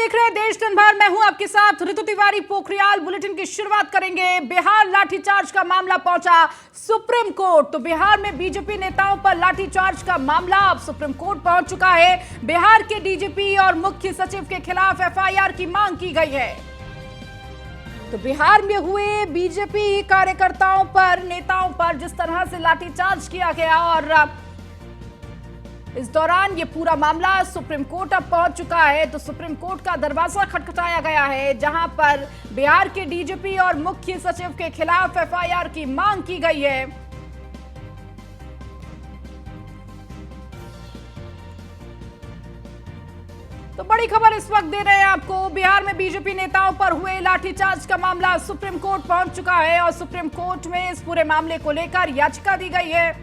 देख रहे हैं देश दिन भर। मैं हूं आपके साथ ऋतु तिवारी। पोखरियाल बुलेटिन की शुरुआत करेंगे। बिहार लाठीचार्ज का मामला पहुंचा सुप्रीम कोर्ट। तो बिहार में बीजेपी नेताओं पर लाठीचार्ज का मामला अब सुप्रीम कोर्ट पहुंच चुका है। बिहार के डीजीपी और मुख्य सचिव के खिलाफ एफआईआर की मांग की गई है। तो बिहार में हुए बीजेपी कार्यकर्ताओं पर, नेताओं पर जिस तरह से लाठीचार्ज किया गया और इस दौरान ये पूरा मामला सुप्रीम कोर्ट अब पहुंच चुका है। तो सुप्रीम कोर्ट का दरवाजा खटखटाया गया है, जहां पर बिहार के डीजीपी और मुख्य सचिव के खिलाफ एफआईआर की मांग की गई है। तो बड़ी खबर इस वक्त दे रहे हैं आपको। बिहार में बीजेपी नेताओं पर हुए लाठीचार्ज का मामला सुप्रीम कोर्ट पहुंच चुका है और सुप्रीम कोर्ट में इस पूरे मामले को लेकर याचिका दी गई है।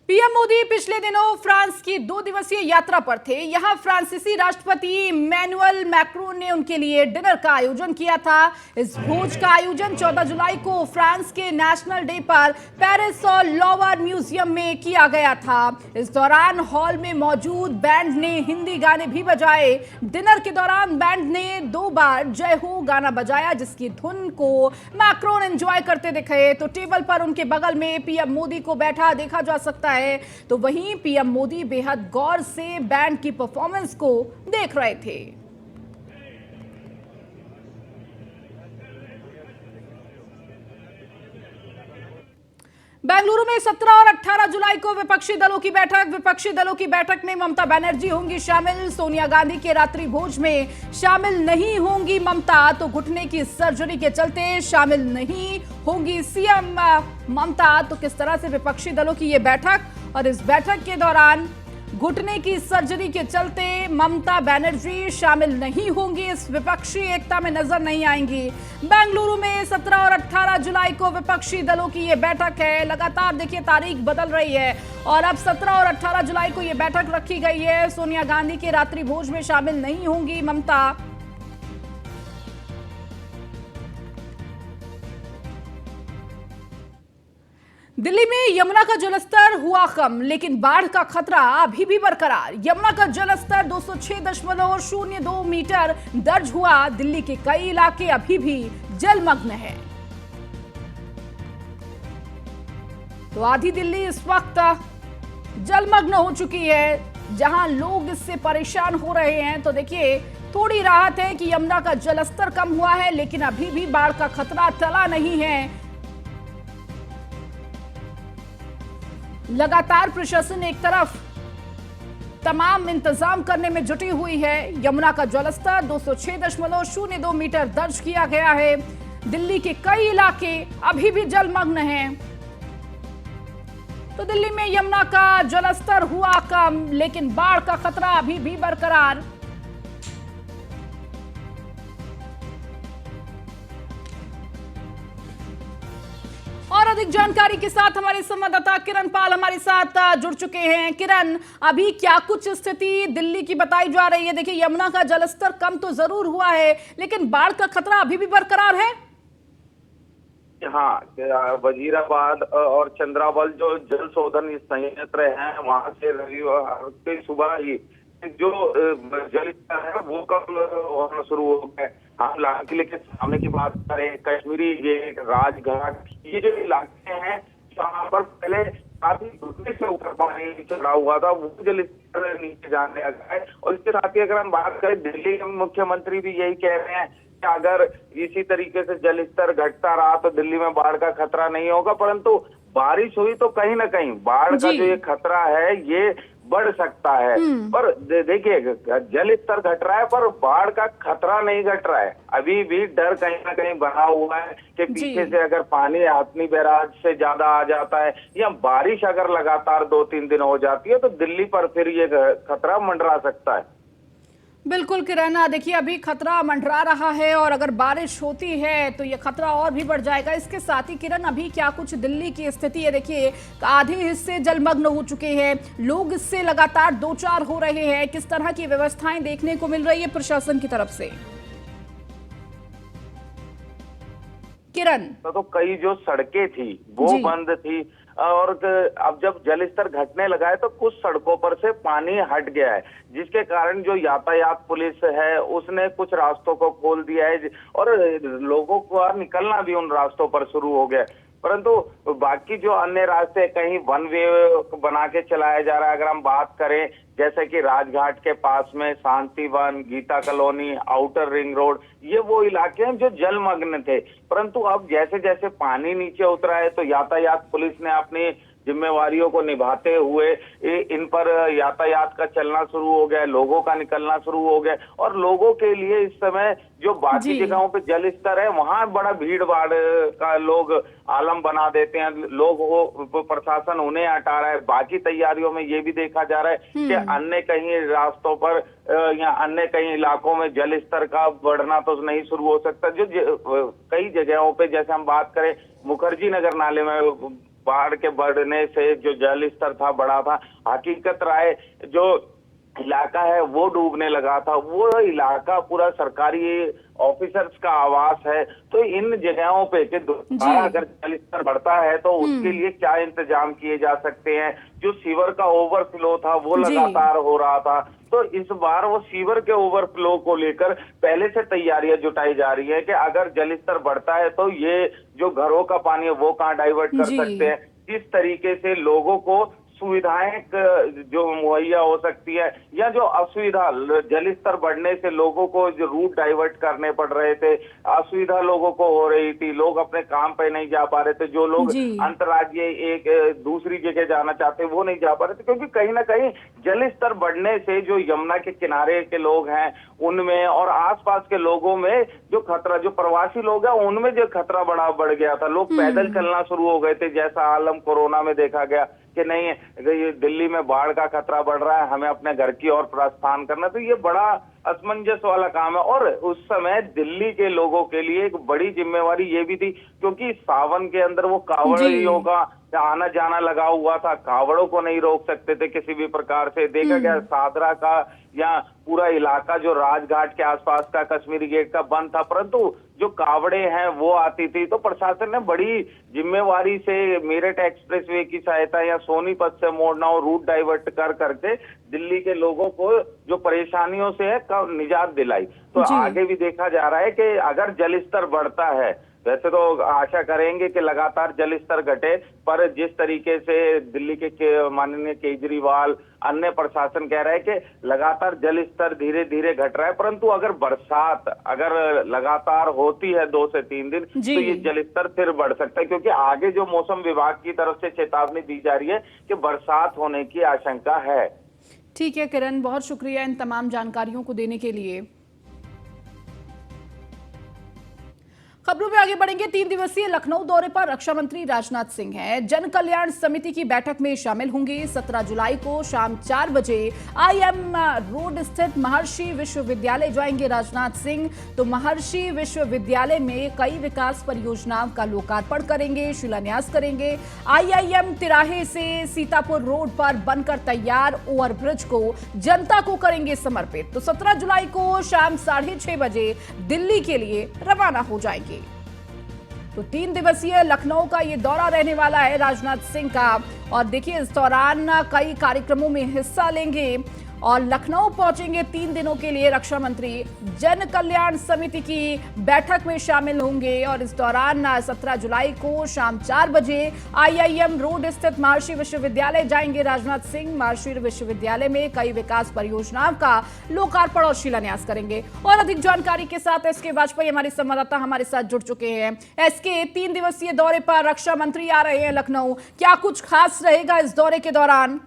पीएम मोदी पिछले दिनों फ्रांस की 2 दिवसीय यात्रा पर थे। यहां फ्रांसीसी राष्ट्रपति इमैनुअल मैक्रोन ने उनके लिए डिनर का आयोजन किया था। इस भोज का आयोजन 14 जुलाई को फ्रांस के नेशनल डे पर पेरिस और लोवर म्यूजियम में किया गया था। इस दौरान हॉल में मौजूद बैंड ने हिंदी गाने भी बजाए। डिनर के दौरान बैंड ने 2 बार जय हो गाना बजाया, जिसकी धुन को मैक्रोन एंजॉय करते दिखे। तो टेबल पर उनके बगल में पीएम मोदी को बैठा देखा जा सकता है। तो वहीं पीएम मोदी बेहद गौर से बैंड की परफॉर्मेंस को देख रहे थे। बेंगलुरु में 17 और 18 जुलाई को विपक्षी दलों की बैठक। विपक्षी दलों की बैठक में ममता बनर्जी होंगी शामिल। सोनिया गांधी के रात्रि भोज में शामिल नहीं होंगी ममता। तो घुटने की सर्जरी के चलते शामिल नहीं होंगी सीएम ममता। तो किस तरह से विपक्षी दलों की ये बैठक, और इस बैठक के दौरान घुटने की सर्जरी के चलते ममता बनर्जी शामिल नहीं होंगी, इस विपक्षी एकता में नजर नहीं आएंगी। बेंगलुरु में 17 और 18 जुलाई को विपक्षी दलों की ये बैठक है। लगातार देखिए तारीख बदल रही है और अब 17 और 18 जुलाई को ये बैठक रखी गई है। सोनिया गांधी के रात्रि भोज में शामिल नहीं होंगी ममता। दिल्ली में यमुना का जलस्तर हुआ कम, लेकिन बाढ़ का खतरा अभी भी बरकरार। यमुना का जलस्तर 206.02 मीटर दर्ज हुआ। दिल्ली के कई इलाके अभी भी जलमग्न हैं। तो आधी दिल्ली इस वक्त जलमग्न हो चुकी है, जहां लोग इससे परेशान हो रहे हैं। तो देखिए थोड़ी राहत है कि यमुना का जलस्तर कम हुआ है, लेकिन अभी भी बाढ़ का खतरा टला नहीं है। लगातार प्रशासन एक तरफ तमाम इंतजाम करने में जुटी हुई है। यमुना का जलस्तर 206.02 मीटर दर्ज किया गया है। दिल्ली के कई इलाके अभी भी जलमग्न हैं। तो दिल्ली में यमुना का जलस्तर हुआ कम, लेकिन बाढ़ का खतरा अभी भी बरकरार। और अधिक जानकारी के साथ हमारे संवाददाता किरण पाल हमारे साथ जुड़ चुके हैं। किरण, अभी क्या कुछ स्थिति दिल्ली की बताई जा रही है? देखिए यमुना का जलस्तर कम तो जरूर हुआ है, लेकिन बाढ़ का खतरा अभी भी बरकरार है। हाँ, वजीराबाद और चंद्रावल जो जल शोधन संयंत्र है, वहां से रविवार की सुबह ही जो जल स्तर है वो कम होना शुरू हो गए। हम लाल किले के सामने की बात करें, कश्मीरी गेट, राजघाट, ये जो इलाके हैं जहाँ पर पहले काफी घुटने से ऊपर पानी चढ़ा हुआ था, वो जल स्तर नीचे जाने लगा है। और इसके साथ ही अगर हम बात करें, दिल्ली के मुख्यमंत्री भी यही कह रहे हैं कि अगर इसी तरीके से जल स्तर घटता रहा तो दिल्ली में बाढ़ का खतरा नहीं होगा, परंतु बारिश हुई तो कहीं ना कहीं बाढ़ का जो ये खतरा है ये बढ़ सकता है। पर देखिए जल स्तर घट रहा है पर बाढ़ का खतरा नहीं घट रहा है। अभी भी डर कहीं ना कहीं बना हुआ है कि पीछे से अगर पानी हथनी बैराज से ज्यादा आ जाता है या बारिश अगर लगातार 2-3 दिन हो जाती है तो दिल्ली पर फिर ये खतरा मंडरा सकता है। बिल्कुल किरण, देखिए अभी खतरा मंडरा रहा है और अगर बारिश होती है तो ये खतरा और भी बढ़ जाएगा। इसके साथ ही किरण, अभी क्या कुछ दिल्ली की स्थिति है? देखिए आधे हिस्से जलमग्न हो चुके हैं, लोग इससे लगातार दो चार हो रहे हैं। किस तरह की व्यवस्थाएं देखने को मिल रही है प्रशासन की तरफ से? किरण, तो कई जो सड़कें थी वो बंद थी, और अब जब जल स्तर घटने लगा है तो कुछ सड़कों पर से पानी हट गया है, जिसके कारण जो यातायात पुलिस है उसने कुछ रास्तों को खोल दिया है और लोगों को निकलना भी उन रास्तों पर शुरू हो गया है। परंतु बाकी जो अन्य रास्ते कहीं वन वे बना के चलाया जा रहा है। अगर हम बात करें जैसे कि राजघाट के पास में Shantivan, Geeta colony, outer ring road, ये वो इलाके हैं जो जलमग्न थे। परंतु अब जैसे जैसे पानी नीचे उतरा है तो यातायात पुलिस ने अपनी जिम्मेवारियों को निभाते हुए इन पर यातायात का चलना शुरू हो गया, लोगों का निकलना शुरू हो गया और लोगों के लिए इस समय जो बाकी जगहों पे जल स्तर है वहां बड़ा भीड़ भाड़ का लोग आलम बना देते हैं, लोग वो प्रशासन उन्हें हटा रहा है। बाकी तैयारियों में ये भी देखा जा रहा है कि अन्य कहीं रास्तों पर या अन्य कई इलाकों में जल स्तर का बढ़ना तो नहीं शुरू हो सकता। जो कई जगहों पे जैसे हम बात करें मुखर्जी नगर नाले में बाढ़ के बढ़ने से जो जल स्तर था बढ़ा था, हकीकत राय जो इलाका है वो डूबने लगा था। वो इलाका पूरा सरकारी ऑफिसर्स का आवास है। तो इन जगहों पे कि दोबारा अगर जल स्तर बढ़ता है तो उसके लिए क्या इंतजाम किए जा सकते हैं। जो सीवर का ओवरफ्लो था वो लगातार हो रहा था, तो इस बार वो सीवर के ओवरफ्लो को लेकर पहले से तैयारियां जुटाई जा रही है कि अगर जल स्तर बढ़ता है तो ये जो घरों का पानी है वो कहाँ डाइवर्ट कर सकते हैं, किस तरीके से लोगों को सुविधाएं जो मुहैया हो सकती है या जो असुविधा जल स्तर बढ़ने से लोगों को जो रूट डाइवर्ट करने पड़ रहे थे, असुविधा लोगों को हो रही थी, लोग अपने काम पे नहीं जा पा रहे थे, जो लोग अंतर्राज्यीय एक दूसरी जगह जाना चाहते वो नहीं जा पा रहे थे क्योंकि कहीं ना कहीं जल स्तर बढ़ने से जो यमुना के किनारे के लोग हैं उनमें और आसपास के लोगों में जो खतरा, जो प्रवासी लोग हैं उनमें जो खतरा बढ़ गया था। लोग पैदल चलना शुरू हो गए थे, जैसा आलम कोरोना में देखा गया कि नहीं ये दिल्ली में बाढ़ का खतरा बढ़ रहा है, हमें अपने घर की ओर प्रस्थान करना। तो ये बड़ा असमंजस वाला काम है और उस समय दिल्ली के लोगों के लिए एक बड़ी जिम्मेवारी ये भी थी क्योंकि सावन के अंदर वो कांवड़ियों का आना जाना लगा हुआ था, कावड़ों को नहीं रोक सकते थे किसी भी प्रकार से। देखा गया सादरा का या पूरा इलाका जो राजघाट के आसपास का कश्मीरी गेट का बंद था, परंतु जो कावड़े हैं वो आती थी। तो प्रशासन ने बड़ी जिम्मेवारी से मेरठ एक्सप्रेसवे की सहायता या सोनीपत से मोड़ना और रूट डाइवर्ट कर करके दिल्ली के लोगों को जो परेशानियों से है निजात दिलाई। तो आगे भी देखा जा रहा है कि अगर जल स्तर बढ़ता है, वैसे तो आशा करेंगे कि लगातार जल स्तर घटे, पर जिस तरीके से दिल्ली के माननीय केजरीवाल अन्य प्रशासन कह रहा है कि लगातार जल स्तर धीरे धीरे घट रहा है, परंतु अगर बरसात अगर लगातार होती है 2 से 3 दिन तो ये जल स्तर फिर बढ़ सकता है क्योंकि आगे जो मौसम विभाग की तरफ से चेतावनी दी जा रही है कि बरसात होने की आशंका है। ठीक है किरण, बहुत शुक्रिया इन तमाम जानकारियों को देने के लिए। खबरों में आगे बढ़ेंगे। 3 दिवसीय लखनऊ दौरे पर रक्षा मंत्री राजनाथ सिंह हैं। जन कल्याण समिति की बैठक में शामिल होंगे। 17 जुलाई को शाम 4 बजे IIM रोड स्थित महर्षि विश्वविद्यालय जाएंगे राजनाथ सिंह। तो महर्षि विश्वविद्यालय में कई विकास परियोजनाओं का लोकार्पण करेंगे, शिलान्यास करेंगे। IIM तिराहे से सीतापुर रोड पर बनकर तैयार ओवरब्रिज को जनता को करेंगे समर्पित। तो 17 जुलाई को शाम 6:30 बजे दिल्ली के लिए रवाना हो जाएंगे। तो 3 दिवसीय लखनऊ का ये दौरा रहने वाला है राजनाथ सिंह का और देखिए इस दौरान कई कार्यक्रमों में हिस्सा लेंगे और लखनऊ पहुंचेंगे 3 दिनों के लिए रक्षा मंत्री। जन कल्याण समिति की बैठक में शामिल होंगे और इस दौरान 17 जुलाई को शाम 4 बजे IIM रोड स्थित महर्षि विश्वविद्यालय जाएंगे राजनाथ सिंह। महर्षि विश्वविद्यालय में कई विकास परियोजनाओं का लोकार्पण और शिलान्यास करेंगे। और अधिक जानकारी के साथ SK वाजपेयी हमारे संवाददाता हमारे साथ जुड़ चुके हैं। SK, 3 दिवसीय दौरे पर रक्षा मंत्री आ रहे हैं लखनऊ, क्या कुछ खास रहेगा इस दौरे के दौरान?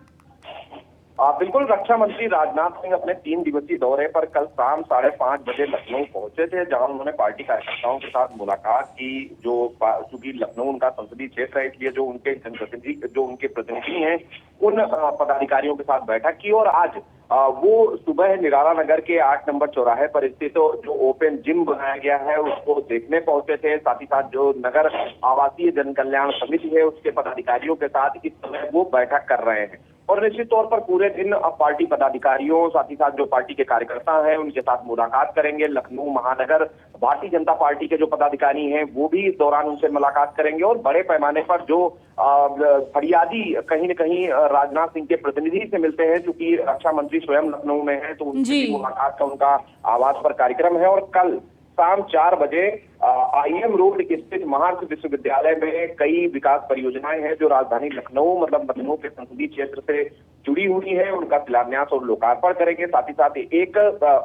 बिल्कुल, रक्षा मंत्री राजनाथ सिंह अपने 3 दिवसीय दौरे पर कल शाम 5:30 बजे लखनऊ पहुंचे थे, जहां उन्होंने पार्टी कार्यकर्ताओं के साथ मुलाकात की। जो चूंकि लखनऊ उनका संसदीय क्षेत्र है, इसलिए जो उनके प्रतिनिधि हैं उन पदाधिकारियों के साथ बैठक की और आज वो सुबह निराला नगर के 8 नंबर चौराहे पर स्थित जो ओपन जिम बनाया गया है उसको देखने पहुंचे थे। साथ ही साथ जो नगर आवासीय जन कल्याण समिति है उसके पदाधिकारियों के साथ इस समय वो बैठक कर रहे हैं। और निश्चित तौर पर पूरे दिन पार्टी पदाधिकारियों, साथ ही साथ जो पार्टी के कार्यकर्ता हैं उनके साथ मुलाकात करेंगे। लखनऊ महानगर भारतीय जनता पार्टी के जो पदाधिकारी हैं वो भी इस दौरान उनसे मुलाकात करेंगे और बड़े पैमाने पर जो फरियादी कहीं न कहीं राजनाथ सिंह के प्रतिनिधि से मिलते हैं, क्योंकि रक्षा मंत्री स्वयं लखनऊ में है, तो उनसे भी मुलाकात का उनका आवास पर कार्यक्रम है। और कल शाम 4 बजे IIM रोड स्थित महर्षि विश्वविद्यालय में कई विकास परियोजनाएं हैं जो राजधानी लखनऊ मतलब लखनऊ के संसदीय क्षेत्र से जुड़ी हुई है, उनका शिलान्यास और लोकार्पण करेंगे। साथ ही साथ एक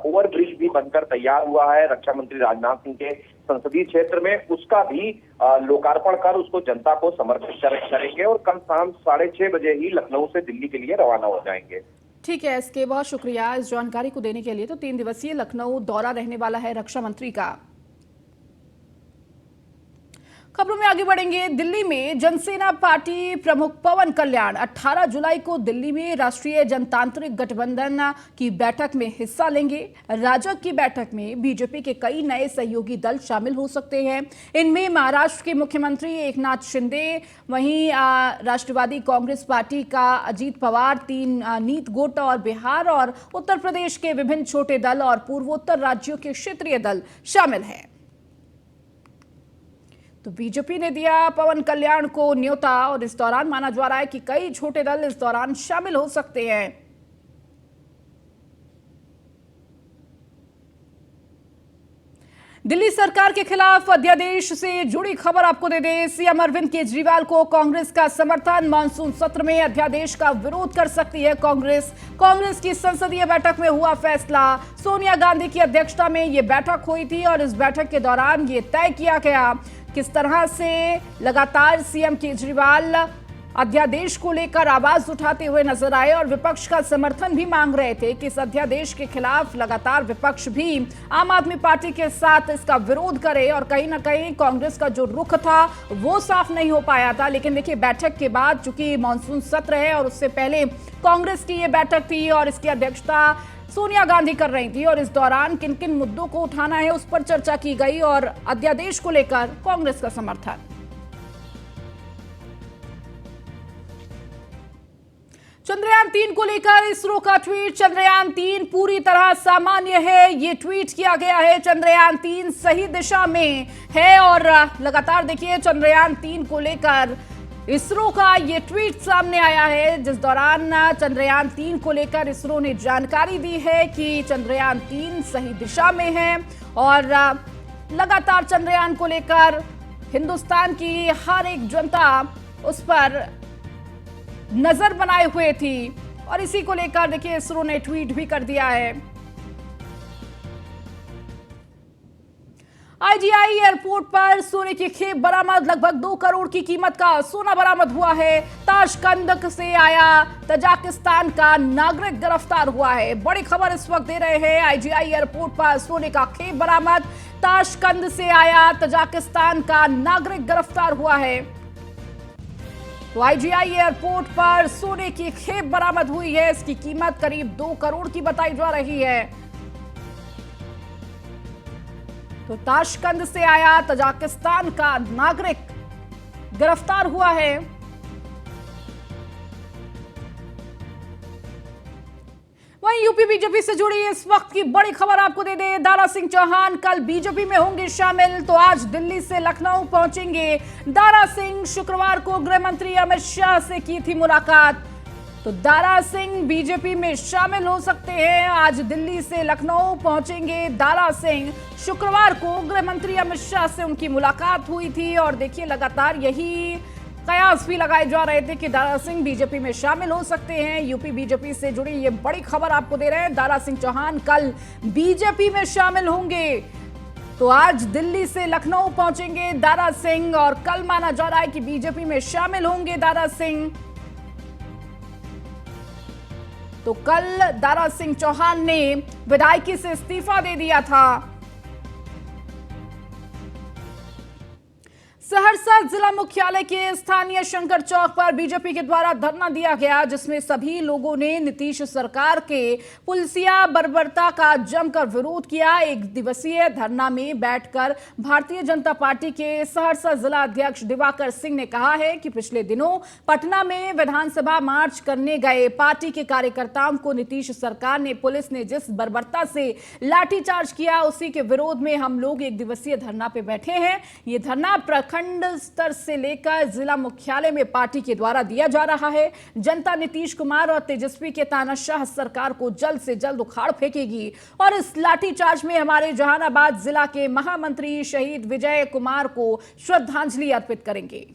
ओवर ब्रिज भी बनकर तैयार हुआ है रक्षा मंत्री राजनाथ सिंह के संसदीय क्षेत्र में, उसका भी लोकार्पण कर उसको जनता को समर्पित करेंगे और कल शाम 6:30 बजे ही लखनऊ से दिल्ली के लिए रवाना हो जाएंगे। ठीक है, इसके बहुत शुक्रिया इस जानकारी को देने के लिए। तो 3 दिवसीय लखनऊ दौरा रहने वाला है रक्षा मंत्री का। खबरों में आगे बढ़ेंगे। दिल्ली में जनसेना पार्टी प्रमुख पवन कल्याण 18 जुलाई को दिल्ली में राष्ट्रीय जनतांत्रिक गठबंधन की बैठक में हिस्सा लेंगे। राजग की बैठक में बीजेपी के कई नए सहयोगी दल शामिल हो सकते हैं। इनमें महाराष्ट्र के मुख्यमंत्री एकनाथ शिंदे, वहीं राष्ट्रवादी कांग्रेस पार्टी का अजीत पवार, 3 नीत गुट और बिहार और उत्तर प्रदेश के विभिन्न छोटे दल और पूर्वोत्तर राज्यों के क्षेत्रीय दल शामिल हैं। तो बीजेपी ने दिया पवन कल्याण को न्योता और इस दौरान माना जा रहा है कि कई छोटे दल इस दौरान शामिल हो सकते हैं। दिल्ली सरकार के खिलाफ अध्यादेश से जुड़ी खबर आपको दे दें। सीएम अरविंद केजरीवाल को कांग्रेस का समर्थन। मानसून सत्र में अध्यादेश का विरोध कर सकती है कांग्रेस की संसदीय बैठक में हुआ फैसला। सोनिया गांधी की अध्यक्षता में यह बैठक हुई थी और इस बैठक के दौरान ये तय किया गया किस तरह से लगातार सीएम केजरीवाल अध्यादेश को लेकर आवाज उठाते हुए नजर आए और विपक्ष का समर्थन भी मांग रहे थे कि इस अध्यादेश के खिलाफ लगातार विपक्ष भी आम आदमी पार्टी के साथ इसका विरोध करे और कहीं ना कहीं कांग्रेस का जो रुख था वो साफ नहीं हो पाया था। लेकिन देखिए, बैठक के बाद चूंकि मानसून सत्र है और उससे पहले कांग्रेस की ये बैठक थी और इसकी अध्यक्षता सोनिया गांधी कर रही थी और इस दौरान किन किन मुद्दों को उठाना है उस पर चर्चा की गई और अध्यादेश को लेकर कांग्रेस का समर्थन। चंद्रयान 3 को लेकर इसरो का ट्वीट। चंद्रयान 3 पूरी तरह सामान्य है, ये ट्वीट किया गया है। चंद्रयान 3 सही दिशा में है और लगातार देखिए चंद्रयान 3 को लेकर इसरो का ये ट्वीट सामने आया है, जिस दौरान चंद्रयान 3 को लेकर इसरो ने जानकारी दी है कि चंद्रयान 3 सही दिशा में है और लगातार चंद्रयान को लेकर हिंदुस्तान की हर एक जनता उस पर नजर बनाए हुए थी और इसी को लेकर देखिए इसरो ने ट्वीट भी कर दिया है। IGI एयरपोर्ट पर सोने की खेप बरामद। लगभग 2 करोड़ की कीमत का सोना बरामद हुआ है। ताशकंद से आया तजाकिस्तान का नागरिक गिरफ्तार हुआ है। बड़ी खबर इस वक्त दे रहे हैं। IGI एयरपोर्ट पर सोने का खेप बरामद। ताशकंद से आया तजाकिस्तान का नागरिक गिरफ्तार हुआ है। तो IGI एयरपोर्ट पर सोने की खेप बरामद हुई है। इसकी कीमत करीब 2 करोड़ की बताई जा रही है। तो ताशकंद से आया तजाकिस्तान का नागरिक गिरफ्तार हुआ है। वहीं यूपी बीजेपी से जुड़ी इस वक्त की बड़ी खबर आपको दे दें। दारा सिंह चौहान कल बीजेपी में होंगे शामिल, तो आज दिल्ली से लखनऊ पहुंचेंगे। दारा सिंह शुक्रवार को गृह मंत्री अमित शाह से की थी मुलाकात, तो दारा सिंह बीजेपी में शामिल हो सकते हैं। आज दिल्ली से लखनऊ पहुंचेंगे दारा सिंह। शुक्रवार को गृह मंत्री अमित शाह से उनकी मुलाकात हुई थी और देखिए लगातार यही कयास भी लगाए जा रहे थे कि दारा सिंह बीजेपी में शामिल हो सकते हैं। यूपी बीजेपी से जुड़ी ये बड़ी खबर आपको दे रहे हैं। दारा सिंह चौहान कल बीजेपी में शामिल होंगे, तो आज दिल्ली से लखनऊ पहुंचेंगे दारा सिंह और कल माना जा रहा है कि बीजेपी में शामिल होंगे दारा सिंह। तो कल दारा सिंह चौहान ने विधायकी से इस्तीफा दे दिया था। सहरसा जिला मुख्यालय के स्थानीय शंकर चौक पर बीजेपी के द्वारा धरना दिया गया, जिसमें सभी लोगों ने नीतीश सरकार के पुलिसिया बर्बरता का जमकर विरोध किया। एक दिवसीय धरना में बैठकर भारतीय जनता पार्टी के सहरसा जिला अध्यक्ष दिवाकर सिंह ने कहा है कि पिछले दिनों पटना में विधानसभा मार्च करने गए पार्टी के कार्यकर्ताओं को नीतीश सरकार ने, पुलिस ने जिस बर्बरता से लाठीचार्ज किया, उसी के विरोध में हम लोग एक दिवसीय धरना पे बैठे हैं। ये धरना प्रखंड स्तर से लेकर जिला मुख्यालय में पार्टी के द्वारा दिया जा रहा है। जनता नीतीश कुमार और तेजस्वी के तानाशाह सरकार को जल्द से जल्द उखाड़ फेंकेगी और इस लाठीचार्ज में हमारे जहानाबाद जिला के महामंत्री शहीद विजय कुमार को श्रद्धांजलि अर्पित करेंगे।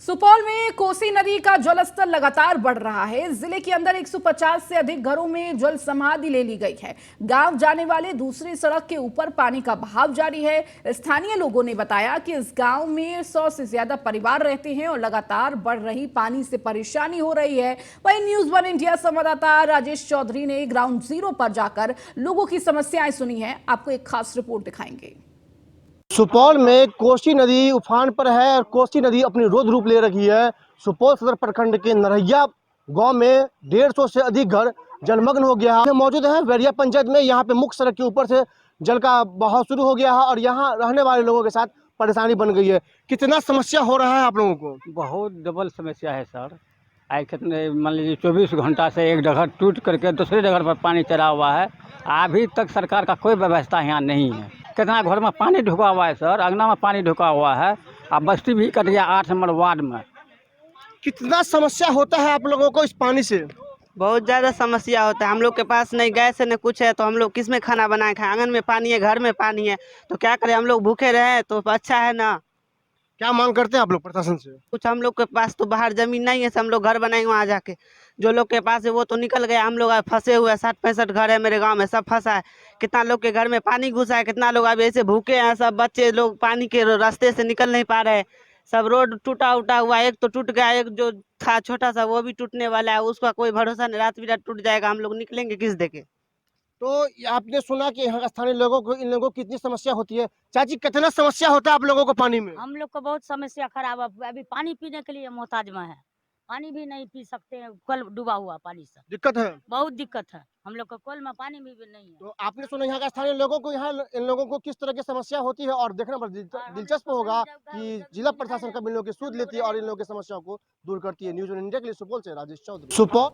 सुपौल में कोसी नदी का जलस्तर लगातार बढ़ रहा है। जिले के अंदर 150 से अधिक घरों में जल समाधि ले ली गई है। गांव जाने वाले दूसरी सड़क के ऊपर पानी का बहाव जारी है। स्थानीय लोगों ने बताया कि इस गांव में 100 से ज्यादा परिवार रहते हैं और लगातार बढ़ रही पानी से परेशानी हो रही है। वहीं न्यूज़ 1 इंडिया संवाददाता राजेश चौधरी ने ग्राउंड जीरो पर जाकर लोगों की समस्याएं सुनी है। आपको एक खास रिपोर्ट दिखाएंगे। सुपौल में कोसी नदी उफान पर है और कोसी नदी अपनी रौद्र रूप ले रही है। सुपौल सदर प्रखंड के नरहिया गांव में 150 से अधिक घर जलमग्न हो गया है। मौजूद है बैरिया पंचायत में। यहाँ पे मुख्य सड़क के ऊपर से जल का बहाव शुरू हो गया है और यहाँ रहने वाले लोगों के साथ परेशानी बन गई है। कितना समस्या हो रहा है आप लोगों को? बहुत डबल समस्या है सर। आज कितने मान लीजिए 24 घंटा से एक जगह टूट करके दूसरे जगह पर पानी चढ़ा हुआ है। अभी तक सरकार का कोई व्यवस्था यहाँ नहीं है। कितना घर में पानी ढुका हुआ है सर, अंगना में पानी ढुका हुआ है। अब बस्ती भी कट गया 8 नंबर वार्ड में। कितना समस्या होता है आप लोगों को इस पानी से? बहुत ज़्यादा समस्या होता है। हम लोग के पास नहीं गैस है न कुछ है, तो हम लोग किस में खाना बनाए खाएं? आंगन में पानी है, घर में पानी है, तो क्या करें? हम लोग भूखे रहे तो अच्छा है ना। क्या मांग करते हैं आप लोग प्रशासन से? कुछ हम लोग के पास तो बाहर जमीन नहीं है, हम लोग घर बनाएंगे वहाँ जाके। जो लोग के पास है वो तो निकल गया, हम लोग फंसे हुए हैं। 60-65 घर है मेरे गांव में, सब फंसा है। कितना लोग के घर में पानी घुसा है, कितना लोग अभी ऐसे भूखे हैं। सब बच्चे लोग पानी के रास्ते से निकल नहीं पा रहे। सब रोड टूटा उटा हुआ, एक तो टूट गया, एक जो था छोटा सा वो भी टूटने वाला है। उसका कोई भरोसा नहीं, रात बिरात टूट जाएगा। हम लोग निकलेंगे किस देके? तो आपने सुना कि यहाँ स्थानीय लोगों को, इन लोगों को कितनी समस्या होती है। चाची, कितना समस्या होता है आप लोगों को पानी में? हम लोग को बहुत समस्या खराब है। अभी पानी पीने के लिए मोहताज में है, पानी भी नहीं पी सकते हैं। कल डूबा हुआ पानी से दिक्कत है, बहुत दिक्कत है। हम लोग को कल में पानी भी नहीं है। तो आपने सुना यहाँ का स्थानीय लोगों को, यहाँ इन लोगों को किस तरह की समस्या होती है और देखना बड़ा दिलचस्प होगा कि जिला प्रशासन कब इन लोगों की सूद लेती है और इन लोगों की समस्याओं को दूर करती है। न्यूज़ 1 इंडिया के लिए सुपौल से राजेश चौधरी। सुपौल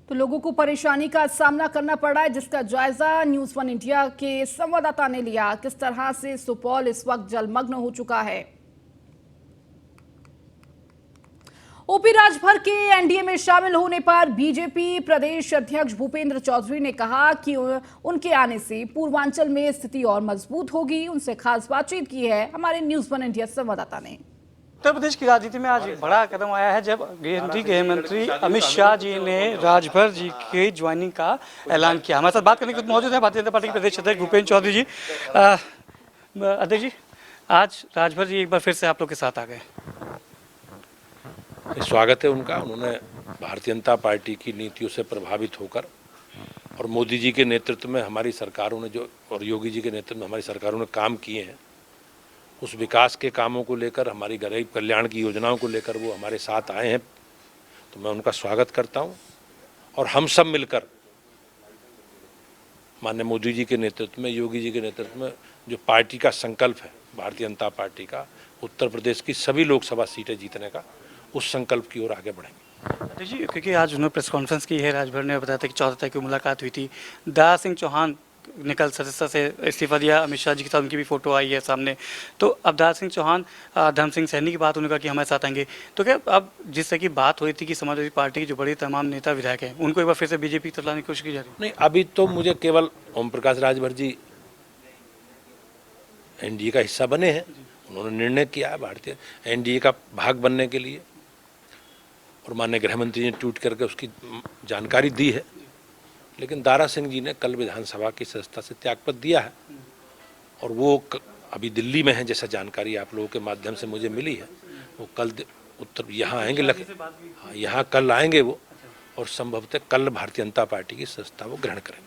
तो लोगों को परेशानी का सामना करना पड़ रहा है, जिसका जायजा न्यूज़ 1 इंडिया के संवाददाता ने लिया। किस तरह से सुपौल इस वक्त जलमग्न हो चुका है। ओपी राजभर के एनडीए में शामिल होने पर बीजेपी प्रदेश अध्यक्ष भूपेंद्र चौधरी ने कहा कि उनके आने से पूर्वांचल में स्थिति और मजबूत होगी। उनसे खास बातचीत की है हमारे न्यूज़ 1 इंडिया संवाददाता ने। उत्तर प्रदेश की राजनीति में आज एक बड़ा कदम आया है, जब केंद्रीय गृह मंत्री अमित शाह जी ने राजभर जी के ज्वाइनिंग का ऐलान किया। हमारे साथ बात करने के लिए मौजूद है भारतीय जनता पार्टी के प्रदेश अध्यक्ष भूपेंद्र चौधरी जी। अध्यक्ष जी, आज राजभर जी एक बार फिर से आप लोग के साथ आ गए। स्वागत है उनका। उन्होंने भारतीय जनता पार्टी की नीतियों से प्रभावित होकर और मोदी जी के नेतृत्व में हमारी सरकारों ने जो, और योगी जी के नेतृत्व में हमारी सरकारों ने काम किए हैं, उस विकास के कामों को लेकर, हमारी गरीब कल्याण की योजनाओं को लेकर वो हमारे साथ आए हैं। तो मैं उनका स्वागत करता हूं और हम सब मिलकर माननीय मोदी जी के नेतृत्व में, योगी जी के नेतृत्व में जो पार्टी का संकल्प है भारतीय जनता पार्टी का, उत्तर प्रदेश की सभी लोकसभा सीटें जीतने का, उस संकल्प की ओर आगे बढ़ेंगे। जी, क्योंकि आज उन्होंने प्रेस कॉन्फ्रेंस की है, राजभर ने बताया था कि 14 तारीख की मुलाकात हुई थी। दारा सिंह चौहान ने कल सदस्यता से इस्तीफा दिया, अमित शाह जी के साथ उनकी भी फोटो आई है सामने। तो अब दारा सिंह चौहान, धर्म सिंह सैनी की बात, उन्होंने कहा कि हमारे साथ आएंगे। तो क्या अब जिस तरह की बात हो रही थी कि समाजवादी पार्टी की जो बड़ी तमाम नेता विधायक हैं, उनको एक बार फिर से बीजेपी की तरफ लाने की कोशिश की जा रही है? नहीं, अभी तो मुझे केवल ओम प्रकाश राजभर जी एनडीए का हिस्सा बने हैं। उन्होंने निर्णय किया है भारतीय एनडीए का भाग बनने के लिए और माननीय गृह मंत्री ने ट्वीट करके उसकी जानकारी दी है। लेकिन दारा सिंह जी ने कल विधानसभा की सदस्यता से त्यागपत्र दिया है और वो अभी दिल्ली में है, जैसा जानकारी आप लोगों के माध्यम से मुझे मिली है। वो कल उत्तर यहाँ आएंगे हाँ, यहाँ कल आएंगे वो, और संभवतः कल भारतीय जनता पार्टी की सदस्यता वो ग्रहण करेंगे।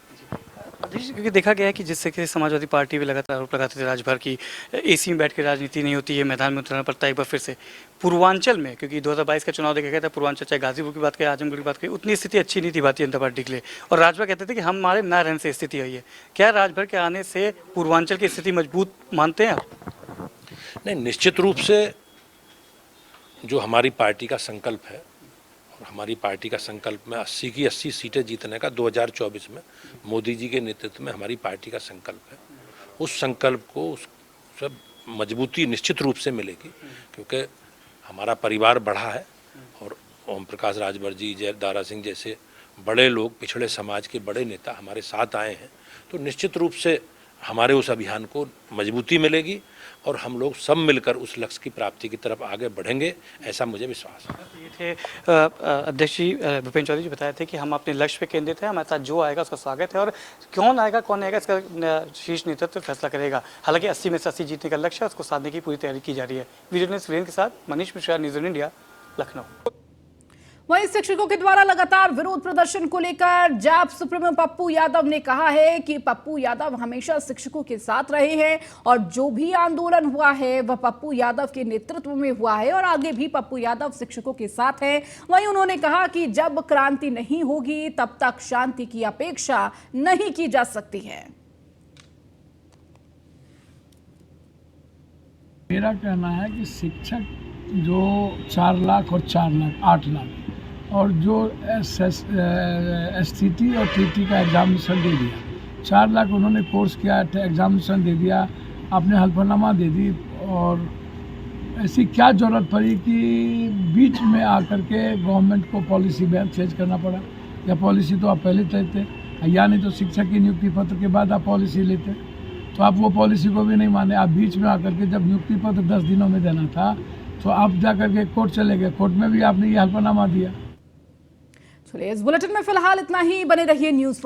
अध्यक्ष जी, क्योंकि देखा गया है कि जिससे कि समाजवादी पार्टी भी लगातार आरोप लगाते थे राजभर की एसी में बैठ के राजनीति नहीं होती है, मैदान में उतरना पड़ता है। एक बार फिर से पूर्वांचल में, क्योंकि 2022 का चुनाव देखा गया था, पूर्वांचल चाहे गाजीपुर की बात करें, आजमगढ़ की बात करें, उतनी स्थिति अच्छी नहीं थी भारतीय जनता पार्टी के लिए, और राजभर कहते थे कि हमारे न रहने से स्थिति हुई है। क्या राजभर के आने से पूर्वांचल की स्थिति मजबूत मानते हैं आप? नहीं, निश्चित रूप से जो हमारी पार्टी का संकल्प है, और हमारी पार्टी का संकल्प में 80 की 80 सीटें जीतने का 2024 में मोदी जी के नेतृत्व में हमारी पार्टी का संकल्प है। उस संकल्प को सब मजबूती निश्चित रूप से मिलेगी, क्योंकि हमारा परिवार बढ़ा है और ओम प्रकाश राजभर जी, जय दारा सिंह जैसे बड़े लोग, पिछड़े समाज के बड़े नेता हमारे साथ आए हैं, तो निश्चित रूप से हमारे उस अभियान को मजबूती मिलेगी और हम लोग सब मिलकर उस लक्ष्य की प्राप्ति की तरफ आगे बढ़ेंगे, ऐसा मुझे विश्वास है। ये थे अध्यक्ष जी भूपेंद्र चौधरी जी, बताए थे कि हम अपने लक्ष्य पे केंद्रित हैं, हमारे साथ जो आएगा उसका स्वागत है, और कौन आएगा कौन आएगा इसका शीर्ष नेतृत्व फैसला करेगा। हालांकि 80 में से 80 जीतने का लक्ष्य है, उसको साधने की पूरी तैयारी की जा रही है। वीडियो जर्नलिस्ट वीरेंद्र के साथ मनीष मिश्रा, न्यूज़ इंडिया, लखनऊ। वहीं शिक्षकों के द्वारा लगातार विरोध प्रदर्शन को लेकर जाप सुप्रीमो पप्पू यादव ने कहा है कि पप्पू यादव हमेशा शिक्षकों के साथ रहे हैं और जो भी आंदोलन हुआ है वह पप्पू यादव के नेतृत्व में हुआ है और आगे भी पप्पू यादव शिक्षकों के साथ हैं। वहीं उन्होंने कहा कि जब क्रांति नहीं होगी तब तक शांति की अपेक्षा नहीं की जा सकती है। मेरा कहना है कि शिक्षक जो 4 लाख और 4 लाख 8 लाख और जो STT और TT का एग्जामिनेशन दे दिया, 4 लाख उन्होंने कोर्स किया, एग्जामिनेशन दे दिया, आपने हल्फनामा दे दी, और ऐसी क्या ज़रूरत पड़ी कि बीच में आकर के गवर्नमेंट को पॉलिसी चेंज करना पड़ा? या पॉलिसी तो आप पहले तय थे, या नहीं तो शिक्षक की नियुक्ति पत्र के बाद आप पॉलिसी लेते, तो आप वो पॉलिसी को भी नहीं माने। आप बीच में आकर के जब नियुक्ति पत्र 10 दिनों में देना था तो आप जाकर के कोर्ट चले गए, कोर्ट में भी आपने ये हल्फनामा दिया। चलिए, इस बुलेटिन में फिलहाल इतना ही। बने रहिए न्यूज़